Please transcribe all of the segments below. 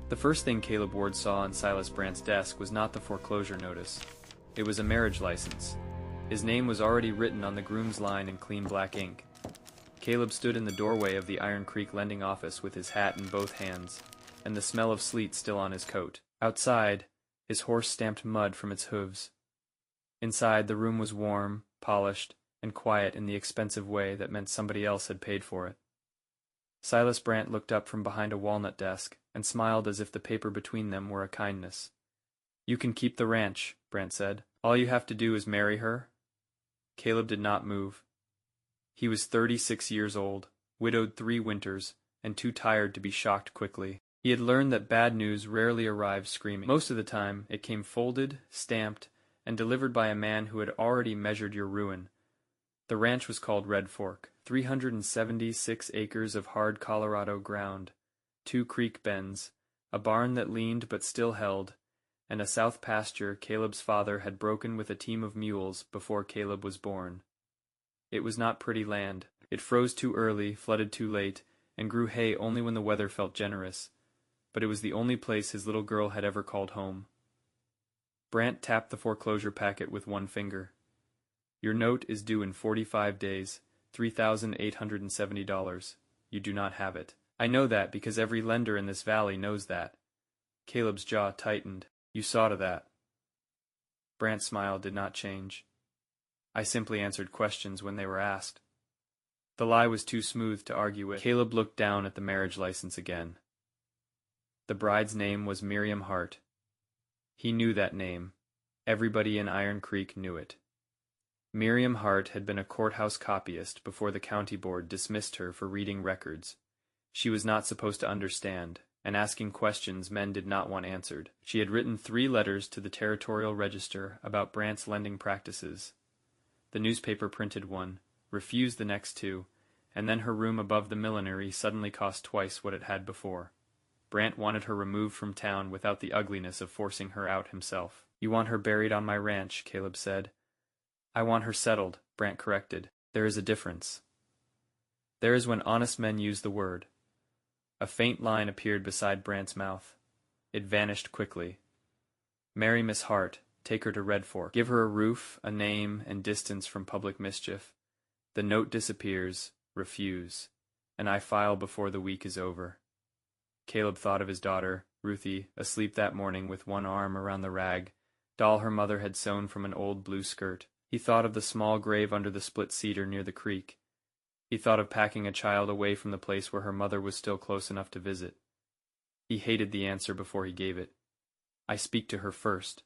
The first thing Caleb Ward saw on Silas Brandt's desk was not the foreclosure notice. It was a marriage license. His name was already written on the groom's line in clean black ink. Caleb stood in the doorway of the Iron Creek lending office with his hat in both hands, and the smell of sleet still on his coat. Outside, his horse stamped mud from its hooves. Inside, the room was warm, polished, and quiet in the expensive way that meant somebody else had paid for it. Silas Brandt looked up from behind a walnut desk and smiled as if the paper between them were a kindness. "You can keep the ranch," Brandt said. "All you have to do is marry her." Caleb did not move. He was 36 years old, widowed 3 winters, and too tired to be shocked quickly. He had learned that bad news rarely arrived screaming. Most of the time, it came folded, stamped, and delivered by a man who had already measured your ruin. The ranch was called Red Fork. 376 acres of hard Colorado ground, 2 creek bends, a barn that leaned but still held, and a south pasture Caleb's father had broken with a team of mules before Caleb was born. It was not pretty land. It froze too early, flooded too late, and grew hay only when the weather felt generous, but it was the only place his little girl had ever called home. Brandt tapped the foreclosure packet with one finger. "Your note is due in 45 days, $3,870. You do not have it. I know that because every lender in this valley knows that." Caleb's jaw tightened. "You saw to that." Brandt's smile did not change. "I simply answered questions when they were asked." The lie was too smooth to argue with. Caleb looked down at the marriage license again. The bride's name was Miriam Hart. He knew that name. Everybody in Iron Creek knew it. Miriam Hart had been a courthouse copyist before the county board dismissed her for reading records. She was not supposed to understand, and asking questions men did not want answered. She had written 3 letters to the Territorial Register about Brandt's lending practices. The newspaper printed one, refused the next 2, and then her room above the millinery suddenly cost twice what it had before. Brandt wanted her removed from town without the ugliness of forcing her out himself. "You want her buried on my ranch," Caleb said. "I want her settled," Brandt corrected. "There is a difference." There is when honest men use the word. A faint line appeared beside Brandt's mouth. It vanished quickly. "Marry Miss Hart. Take her to Red Fork. Give her a roof, a name, and distance from public mischief. The note disappears. Refuse. And I file before the week is over." Caleb thought of his daughter, Ruthie, asleep that morning with one arm around the rag, doll her mother had sewn from an old blue skirt. He thought of the small grave under the split cedar near the creek. He thought of packing a child away from the place where her mother was still close enough to visit. He hated the answer before he gave it. "I speak to her first."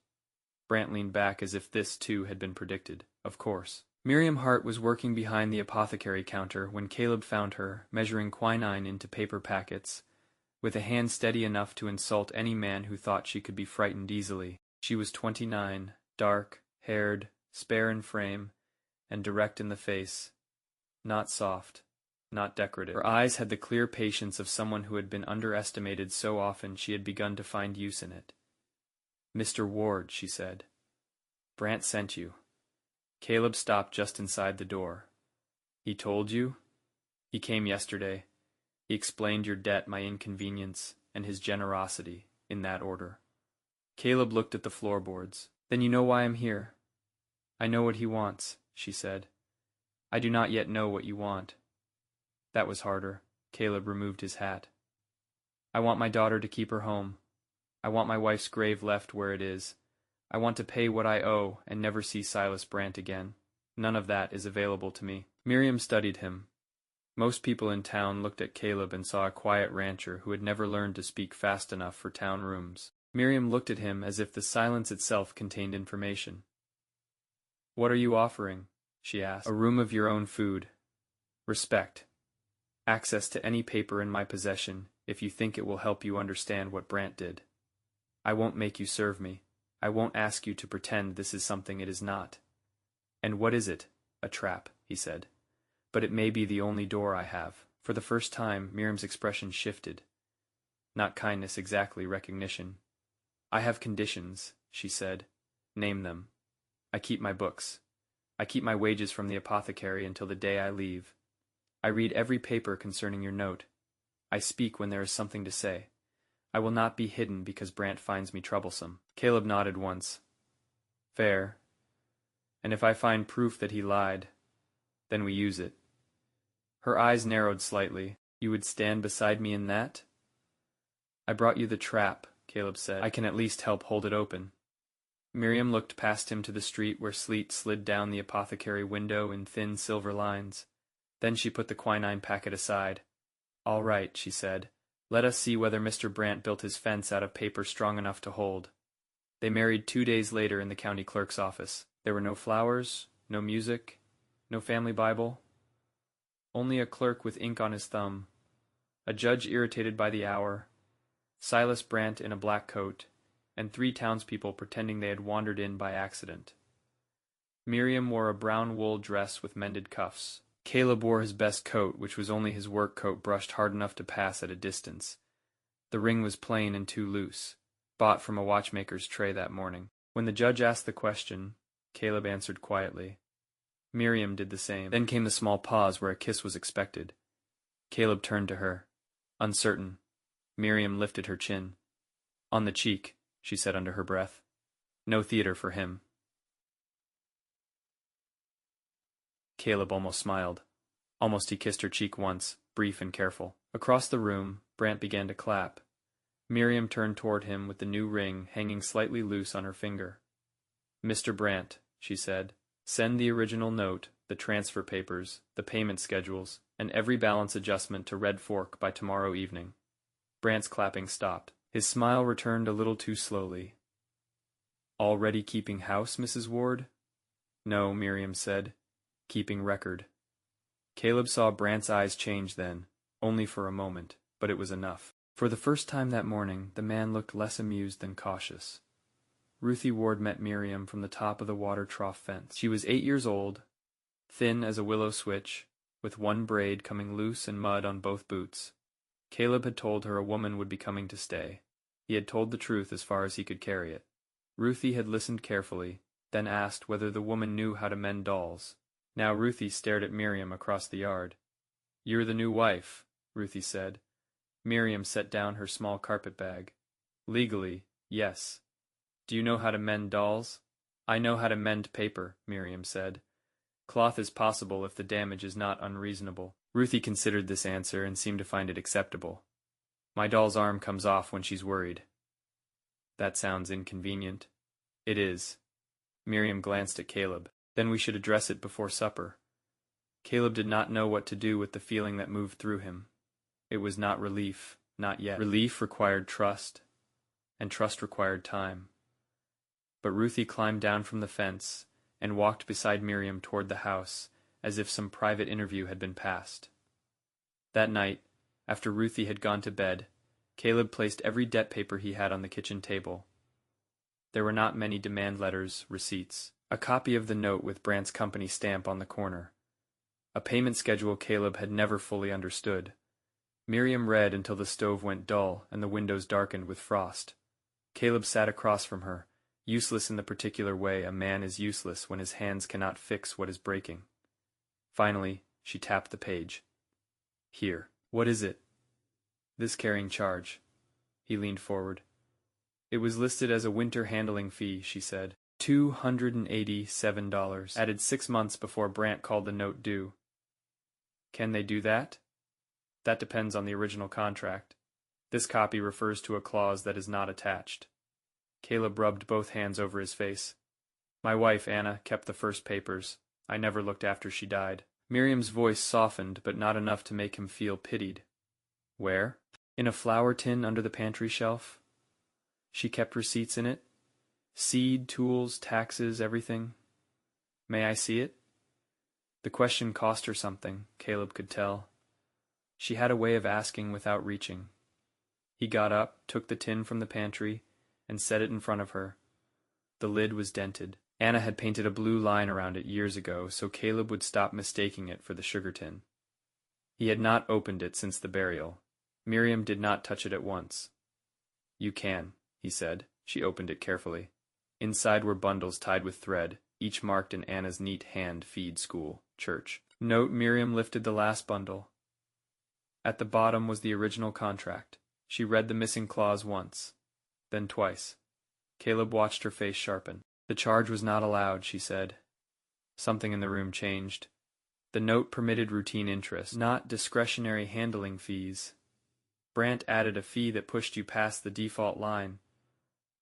Brandt leaned back as if this, too, had been predicted. Of course. Miriam Hart was working behind the apothecary counter when Caleb found her, measuring quinine into paper packets, with a hand steady enough to insult any man who thought she could be frightened easily. She was 29, dark-haired, spare in frame, and direct in the face. Not soft, not decorative. Her eyes had the clear patience of someone who had been underestimated so often she had begun to find use in it. "Mr. Ward," she said. "Brandt sent you." Caleb stopped just inside the door. "He told you?" "He came yesterday. He explained your debt, my inconvenience, and his generosity, in that order." Caleb looked at the floorboards. "Then you know why I'm here." "I know what he wants," she said. "I do not yet know what you want." That was harder. Caleb removed his hat. "I want my daughter to keep her home. I want my wife's grave left where it is. I want to pay what I owe and never see Silas Brandt again. None of that is available to me." Miriam studied him. Most people in town looked at Caleb and saw a quiet rancher who had never learned to speak fast enough for town rooms. Miriam looked at him as if the silence itself contained information. "What are you offering?" she asked. "A room of your own food. Respect. Access to any paper in my possession if you think it will help you understand what Brandt did. I won't make you serve me. I won't ask you to pretend this is something it is not." "And what is it?" "A trap," he said. "But it may be the only door I have." For the first time, Miriam's expression shifted. Not kindness exactly, recognition. "I have conditions," she said. "Name them." "I keep my books. I keep my wages from the apothecary until the day I leave. I read every paper concerning your note. I speak when there is something to say. I will not be hidden because Brant finds me troublesome. Caleb nodded once. Fair. And if I find proof that he lied, then we use it. Her eyes narrowed slightly. You would stand beside me in that? I brought you the trap, Caleb said. I can at least help hold it open. Miriam looked past him to the street where sleet slid down the apothecary window in thin silver lines. Then she put the quinine packet aside. All right, she said. Let us see whether Mr. Brant built his fence out of paper strong enough to hold. They married 2 days later in the county clerk's office. There were no flowers, no music, no family Bible. Only a clerk with ink on his thumb, a judge irritated by the hour, Silas Brant in a black coat, and 3 townspeople pretending they had wandered in by accident. Miriam wore a brown wool dress with mended cuffs. Caleb wore his best coat, which was only his work coat brushed hard enough to pass at a distance. The ring was plain and too loose, bought from a watchmaker's tray that morning. When the judge asked the question, Caleb answered quietly. Miriam did the same. Then came the small pause where a kiss was expected. Caleb turned to her, uncertain. Miriam lifted her chin. On the cheek, she said under her breath. No theater for him. Caleb almost smiled. Almost he kissed her cheek once, brief and careful. Across the room, Brant began to clap. Miriam turned toward him with the new ring hanging slightly loose on her finger. Mr. Brant, she said, send the original note, the transfer papers, the payment schedules, and every balance adjustment to Red Fork by tomorrow evening. Brant's clapping stopped. His smile returned a little too slowly. Already keeping house, Mrs. Ward? No, Miriam said. Keeping record. Caleb saw Brant's eyes change then, only for a moment, but it was enough. For the first time that morning, the man looked less amused than cautious. Ruthie Ward met Miriam from the top of the water trough fence. She was 8 years old, thin as a willow switch, with one braid coming loose and mud on both boots. Caleb had told her a woman would be coming to stay. He had told the truth as far as he could carry it. Ruthie had listened carefully, then asked whether the woman knew how to mend dolls. Now Ruthie stared at Miriam across the yard. You're the new wife, Ruthie said. Miriam set down her small carpet bag. Legally, yes. Do you know how to mend dolls? I know how to mend paper, Miriam said. Cloth is possible if the damage is not unreasonable. Ruthie considered this answer and seemed to find it acceptable. My doll's arm comes off when she's worried. That sounds inconvenient. It is. Miriam glanced at Caleb. Then we should address it before supper. Caleb did not know what to do with the feeling that moved through him. It was not relief, not yet. Relief required trust, and trust required time. But Ruthie climbed down from the fence and walked beside Miriam toward the house, as if some private interview had been passed. That night, after Ruthie had gone to bed, Caleb placed every debt paper he had on the kitchen table. There were not many demand letters, receipts. A copy of the note with Brant's company stamp on the corner. A payment schedule Caleb had never fully understood. Miriam read until the stove went dull and the windows darkened with frost. Caleb sat across from her, useless in the particular way a man is useless when his hands cannot fix what is breaking. Finally, she tapped the page. Here. What is it? This carrying charge. He leaned forward. It was listed as a winter handling fee, she said. $287, added 6 months before Brant called the note due. Can they do that? That depends on the original contract. This copy refers to a clause that is not attached. Caleb rubbed both hands over his face. My wife, Anna, kept the first papers. I never looked after she died. Miriam's voice softened, but not enough to make him feel pitied. Where? In a flour tin under the pantry shelf. She kept receipts in it. Seed, tools, taxes, everything. May I see it? The question cost her something, Caleb could tell. She had a way of asking without reaching. He got up, took the tin from the pantry, and set it in front of her. The lid was dented. Anna had painted a blue line around it years ago, so Caleb would stop mistaking it for the sugar tin. He had not opened it since the burial. Miriam did not touch it at once. You can, he said. She opened it carefully. Inside were bundles tied with thread, each marked in Anna's neat hand: feed, school, church. Note. Miriam lifted the last bundle. At the bottom was the original contract. She read the missing clause once, then twice. Caleb watched her face sharpen. The charge was not allowed, she said. Something in the room changed. The note permitted routine interest, not discretionary handling fees. Brant added a fee that pushed you past the default line.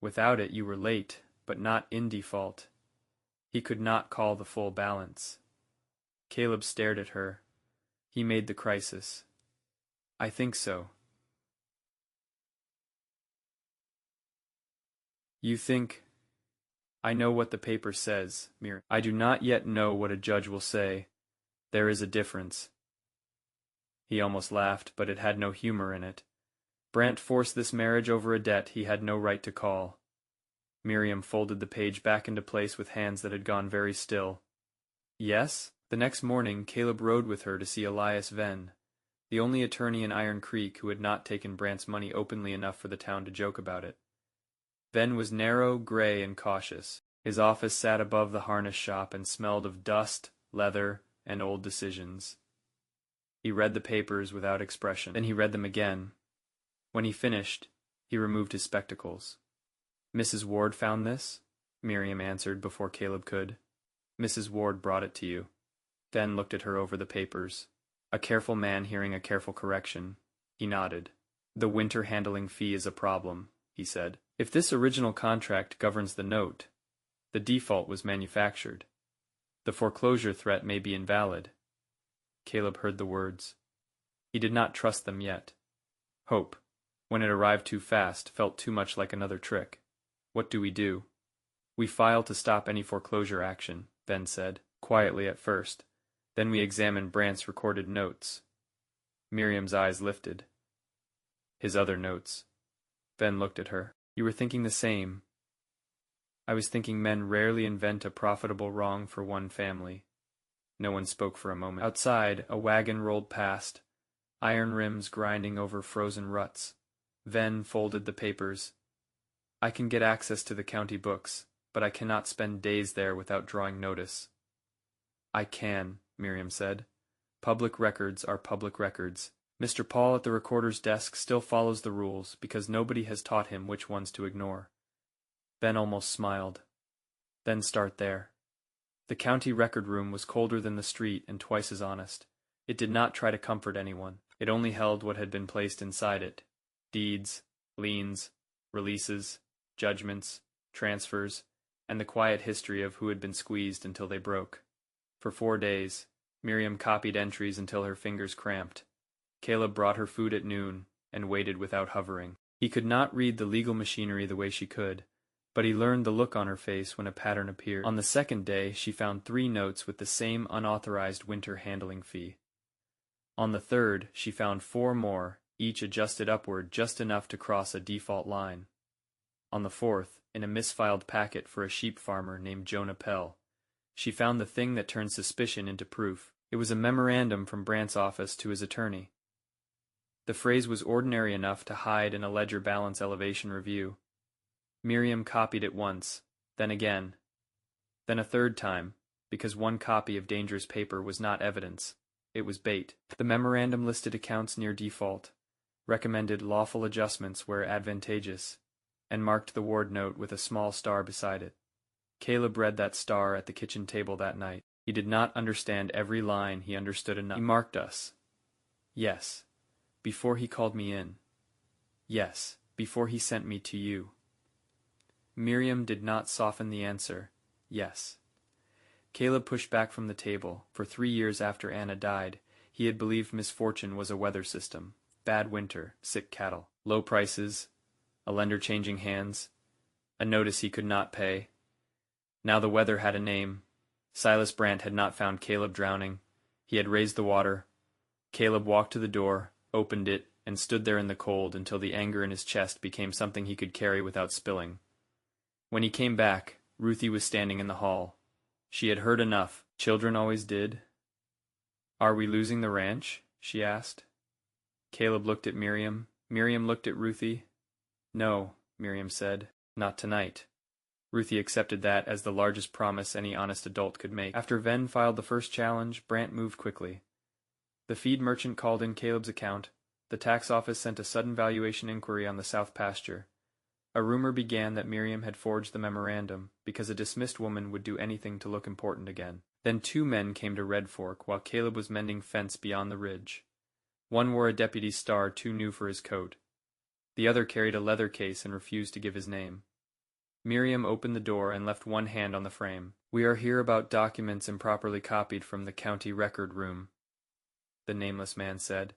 Without it, you were late, but not in default. He could not call the full balance. Caleb stared at her. He made the crisis. I think so. You think... I know what the paper says, Miriam. I do not yet know what a judge will say. There is a difference. He almost laughed, but it had no humor in it. Brant forced this marriage over a debt he had no right to call. Miriam folded the page back into place with hands that had gone very still. Yes? The next morning, Caleb rode with her to see Elias Venn, the only attorney in Iron Creek who had not taken Brant's money openly enough for the town to joke about it. Venn was narrow, gray, and cautious. His office sat above the harness shop and smelled of dust, leather, and old decisions. He read the papers without expression. Then he read them again. When he finished, he removed his spectacles. Mrs. Ward found this? Miriam answered before Caleb could. Mrs. Ward brought it to you. Venn looked at her over the papers. A careful man hearing a careful correction. He nodded. The winter handling fee is a problem, he said. If this original contract governs the note, the default was manufactured. The foreclosure threat may be invalid. Caleb heard the words. He did not trust them yet. Hope, when it arrived too fast, felt too much like another trick. What do? We file to stop any foreclosure action, Venn said, quietly at first. Then we examine Brant's recorded notes. Miriam's eyes lifted. His other notes. Venn looked at her. You were thinking the same. I was thinking men rarely invent a profitable wrong for one family. No one spoke for a moment. Outside, a wagon rolled past, iron rims grinding over frozen ruts. Venn folded the papers. I can get access to the county books, but I cannot spend days there without drawing notice. I can, Miriam said. Public records are public records. Mr. Paul at the recorder's desk still follows the rules because nobody has taught him which ones to ignore. Ben almost smiled. Then start there. The county record room was colder than the street and twice as honest. It did not try to comfort anyone. It only held what had been placed inside it. Deeds, liens, releases, judgments, transfers, and the quiet history of who had been squeezed until they broke. For 4 days, Miriam copied entries until her fingers cramped. Caleb brought her food at noon and waited without hovering. He could not read the legal machinery the way she could, but he learned the look on her face when a pattern appeared. On the second day, she found 3 notes with the same unauthorized winter handling fee. On the third, she found 4 more, each adjusted upward just enough to cross a default line. On the fourth, in a misfiled packet for a sheep farmer named Jonah Pell, she found the thing that turned suspicion into proof. It was a memorandum from Brant's office to his attorney. The phrase was ordinary enough to hide in a ledger balance elevation review. Miriam copied it once, then again, then a third time, because one copy of dangerous paper was not evidence. It was bait. The memorandum listed accounts near default, recommended lawful adjustments where advantageous, and marked the Ward note with a small star beside it. Caleb read that star at the kitchen table that night. He did not understand every line. He understood enough. He marked us. Yes. Before he called me in. Yes. Before he sent me to you. Miriam did not soften the answer. Yes. Caleb pushed back from the table. For 3 years after Anna died, he had believed misfortune was a weather system. Bad winter, sick cattle, low prices, a lender changing hands, a notice he could not pay. Now the weather had a name. Silas Brant had not found Caleb drowning. He had raised the water. Caleb walked to the door, opened it, and stood there in the cold until the anger in his chest became something he could carry without spilling. When he came back, Ruthie was standing in the hall. She had heard enough. Children always did. Are we losing the ranch? She asked. Caleb looked at Miriam. Miriam looked at Ruthie. No, Miriam said. Not tonight. Ruthie accepted that as the largest promise any honest adult could make. After Venn filed the first challenge, Brant moved quickly. The feed merchant called in Caleb's account, The tax office sent a sudden valuation inquiry on the south pasture. A rumor began that Miriam had forged the memorandum because a dismissed woman would do anything to look important again. Then 2 men came to Red Fork while Caleb was mending fence beyond the ridge. One wore a deputy's star too new for his coat. The other carried a leather case and refused to give his name. Miriam opened the door and left one hand on the frame. "We are here about documents improperly copied from the county record room," the nameless man said.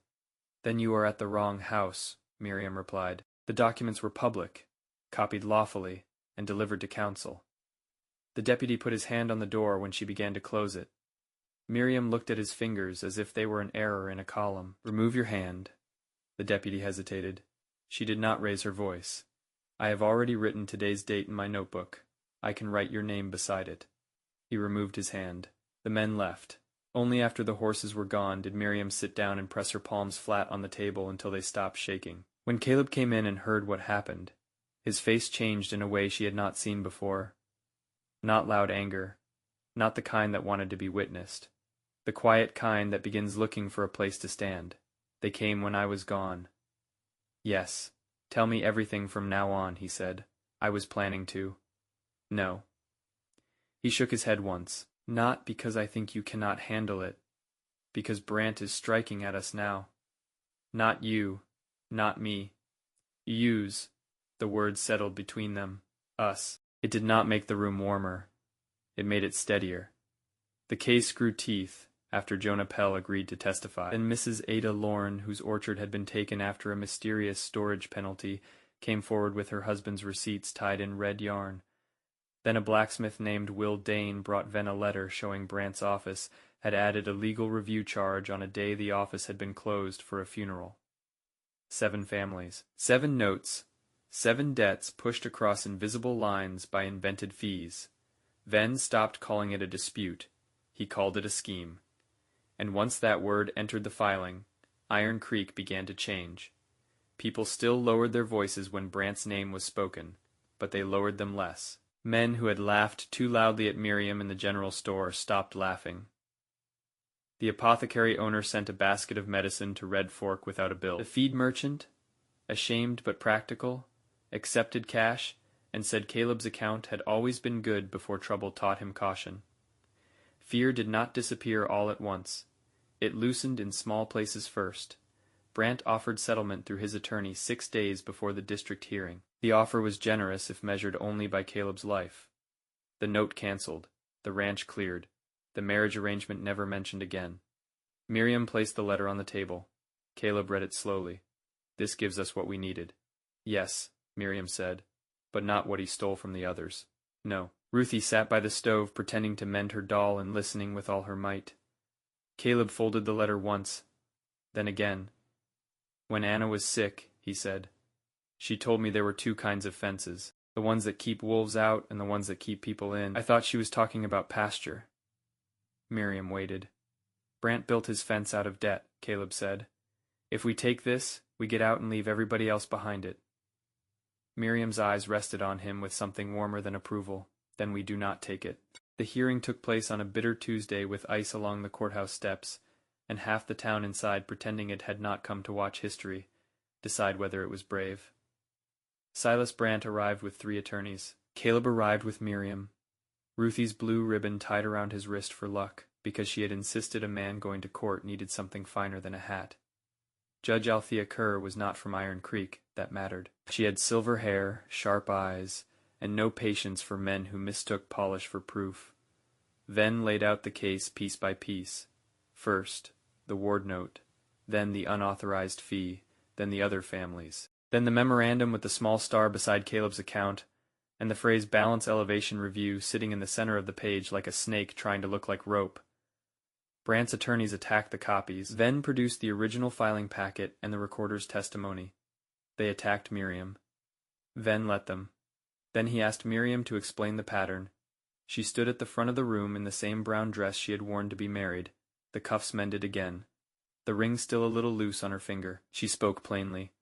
"Then you are at the wrong house," Miriam replied. "The documents were public, copied lawfully, and delivered to counsel." The deputy put his hand on the door when she began to close it. Miriam looked at his fingers as if they were an error in a column. "Remove your hand." The deputy hesitated. She did not raise her voice. "I have already written today's date in my notebook. I can write your name beside it." He removed his hand. The men left. Only after the horses were gone did Miriam sit down and press her palms flat on the table until they stopped shaking. When Caleb came in and heard what happened, his face changed in a way she had not seen before. Not loud anger, not the kind that wanted to be witnessed. The quiet kind that begins looking for a place to stand. "They came when I was gone." "Yes, tell me everything from now on," he said. "I was planning to." "No." He shook his head once. "Not because I think you cannot handle it. Because Brant is striking at us now. Not you, not me. Use," the words settled between them, "us." It did not make the room warmer. It made it steadier. The case grew teeth after Jonah Pell agreed to testify. Then Mrs. Ada Lorne, whose orchard had been taken after a mysterious storage penalty, came forward with her husband's receipts tied in red yarn. Then a blacksmith named Will Dane brought Ven a letter showing Brant's office had added a legal review charge on a day the office had been closed for a funeral. 7 families. 7 notes. 7 debts pushed across invisible lines by invented fees. Ven stopped calling it a dispute. He called it a scheme. And once that word entered the filing, Iron Creek began to change. People still lowered their voices when Brant's name was spoken, but they lowered them less. Men who had laughed too loudly at Miriam in the general store stopped laughing. The apothecary owner sent a basket of medicine to Red Fork without a bill. The feed merchant, ashamed but practical, accepted cash and said Caleb's account had always been good before trouble taught him caution. Fear did not disappear all at once. It loosened in small places first. Brant offered settlement through his attorney 6 days before the district hearing. The offer was generous if measured only by Caleb's life. The note canceled. The ranch cleared. The marriage arrangement never mentioned again. Miriam placed the letter on the table. Caleb read it slowly. "This gives us what we needed." "Yes," Miriam said, "but not what he stole from the others." "No." Ruthie sat by the stove pretending to mend her doll and listening with all her might. Caleb folded the letter once, then again. "When Anna was sick," he said, "she told me there were 2 kinds of fences, the ones that keep wolves out and the ones that keep people in. I thought she was talking about pasture." Miriam waited. "Brant built his fence out of debt," Caleb said. "If we take this, we get out and leave everybody else behind it." Miriam's eyes rested on him with something warmer than approval. "Then we do not take it." The hearing took place on a bitter Tuesday with ice along the courthouse steps, and half the town inside pretending it had not come to watch history, decide whether it was brave. Silas Brant arrived with 3 attorneys. Caleb arrived with Miriam. Ruthie's blue ribbon tied around his wrist for luck, because she had insisted a man going to court needed something finer than a hat. Judge Althea Kerr was not from Iron Creek, that mattered. She had silver hair, sharp eyes, and no patience for men who mistook polish for proof. Ven laid out the case piece by piece. First, the ward note, then the unauthorized fee, then the other families, then the memorandum with the small star beside Caleb's account, and the phrase balance elevation review sitting in the center of the page like a snake trying to look like rope. Brant's attorneys attacked the copies. Ven produced the original filing packet and the recorder's testimony. They attacked Miriam. Ven let them. Then he asked Miriam to explain the pattern. She stood at the front of the room in the same brown dress she had worn to be married, the cuffs mended again, the ring still a little loose on her finger. She spoke plainly.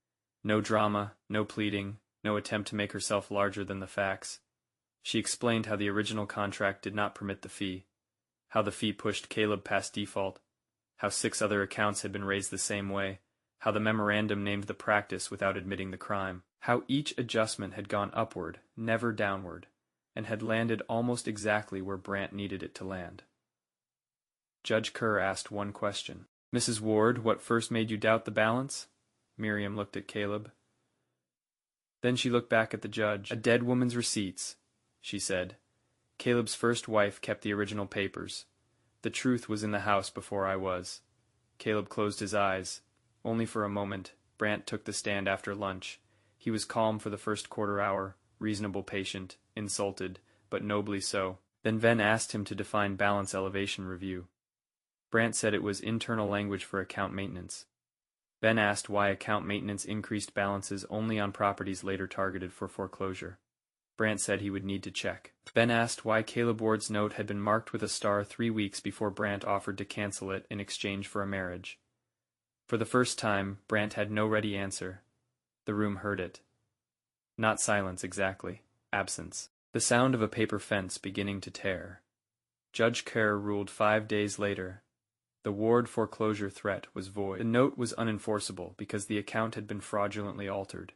No drama, no pleading, no attempt to make herself larger than the facts. She explained how the original contract did not permit the fee, how the fee pushed Caleb past default, how 6 other accounts had been raised the same way, how the memorandum named the practice without admitting the crime, how each adjustment had gone upward, never downward, and had landed almost exactly where Brant needed it to land. Judge Kerr asked one question. "Mrs. Ward, what first made you doubt the balance?" Miriam looked at Caleb. Then she looked back at the judge. "A dead woman's receipts," she said. "Caleb's first wife kept the original papers. The truth was in the house before I was." Caleb closed his eyes. Only for a moment. Brant took the stand after lunch. He was calm for the first quarter hour, reasonable, patient, insulted, but nobly so. Then Venn asked him to define balance elevation review. Brant said it was internal language for account maintenance. Venn asked why account maintenance increased balances only on properties later targeted for foreclosure. Brant said he would need to check. Venn asked why Caleb Ward's note had been marked with a star 3 weeks before Brant offered to cancel it in exchange for a marriage. For the first time, Brant had no ready answer. The room heard it. Not silence exactly, absence. The sound of a paper fence beginning to tear. Judge Kerr ruled 5 days later. The Ward foreclosure threat was void. The note was unenforceable because the account had been fraudulently altered.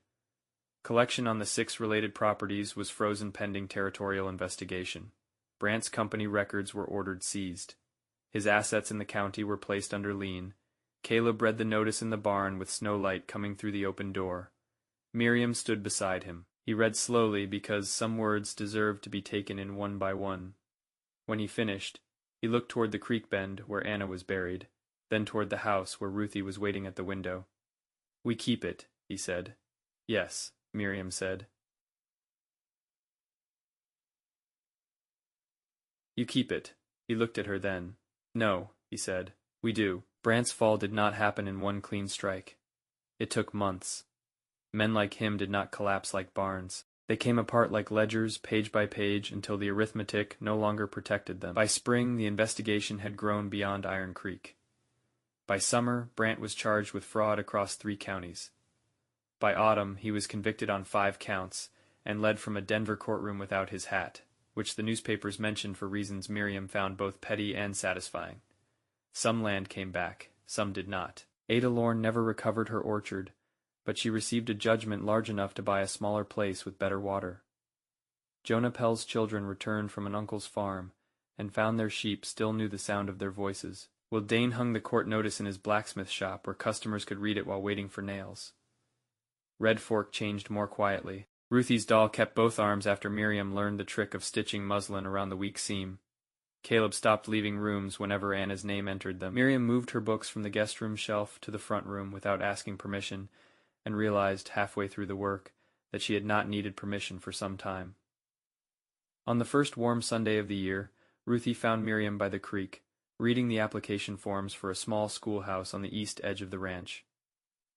Collection on the 6 related properties was frozen pending territorial investigation. Brant's company records were ordered seized. His assets in the county were placed under lien. Caleb read the notice in the barn with snow light coming through the open door. Miriam stood beside him. He read slowly because some words deserved to be taken in one by one. When he finished, he looked toward the creek bend where Anna was buried, then toward the house where Ruthie was waiting at the window. "We keep it," he said. "Yes," Miriam said. "You keep it." He looked at her then. "No," he said. "We do." Brant's fall did not happen in one clean strike. It took months. Men like him did not collapse like barns. They came apart like ledgers, page by page, until the arithmetic no longer protected them. By spring, the investigation had grown beyond Iron Creek. By summer, Brant was charged with fraud across 3 counties. By autumn, he was convicted on 5 counts and led from a Denver courtroom without his hat, which the newspapers mentioned for reasons Miriam found both petty and satisfying. Some land came back, some did not. Ada Lorne never recovered her orchard, but she received a judgment large enough to buy a smaller place with better water. Jonah Pell's children returned from an uncle's farm and found their sheep still knew the sound of their voices. Will Dane hung the court notice in his blacksmith shop where customers could read it while waiting for nails. Red Fork changed more quietly. Ruthie's doll kept both arms after Miriam learned the trick of stitching muslin around the weak seam. Caleb stopped leaving rooms whenever Anna's name entered them. Miriam moved her books from the guest room shelf to the front room without asking permission, and realized halfway through the work that she had not needed permission for some time. On the first warm Sunday of the year, Ruthie found Miriam by the creek, reading the application forms for a small schoolhouse on the east edge of the ranch.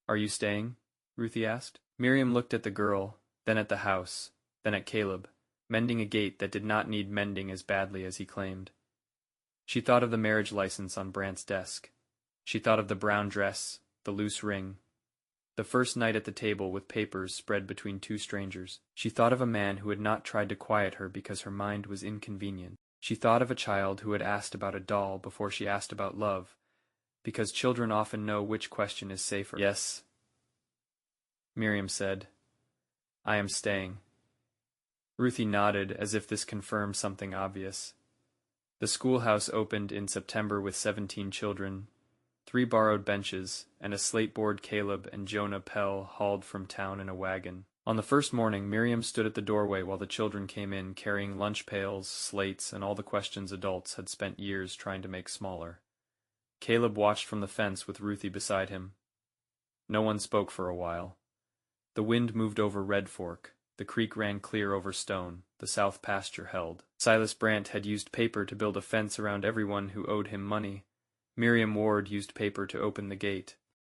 "Are you staying?" Ruthie asked. Miriam looked at the girl, then at the house, then at Caleb, mending a gate that did not need mending as badly as he claimed. She thought of the marriage license on Brant's desk. She thought of the brown dress, the loose ring, the first night at the table with papers spread between 2 strangers. She thought of a man who had not tried to quiet her because her mind was inconvenient. She thought of a child who had asked about a doll before she asked about love, because children often know which question is safer. "Yes," Miriam said. "I am staying." Ruthie nodded as if this confirmed something obvious. The schoolhouse opened in September with 17 children, 3 borrowed benches, and a slate-board Caleb and Jonah Pell hauled from town in a wagon. On the first morning, Miriam stood at the doorway while the children came in carrying lunch pails, slates, and all the questions adults had spent years trying to make smaller. Caleb watched from the fence with Ruthie beside him. No one spoke for a while. The wind moved over Red Fork. The creek ran clear over stone. The south pasture held. Silas Brant had used paper to build a fence around everyone who owed him money. Miriam Ward used paper to open the gate.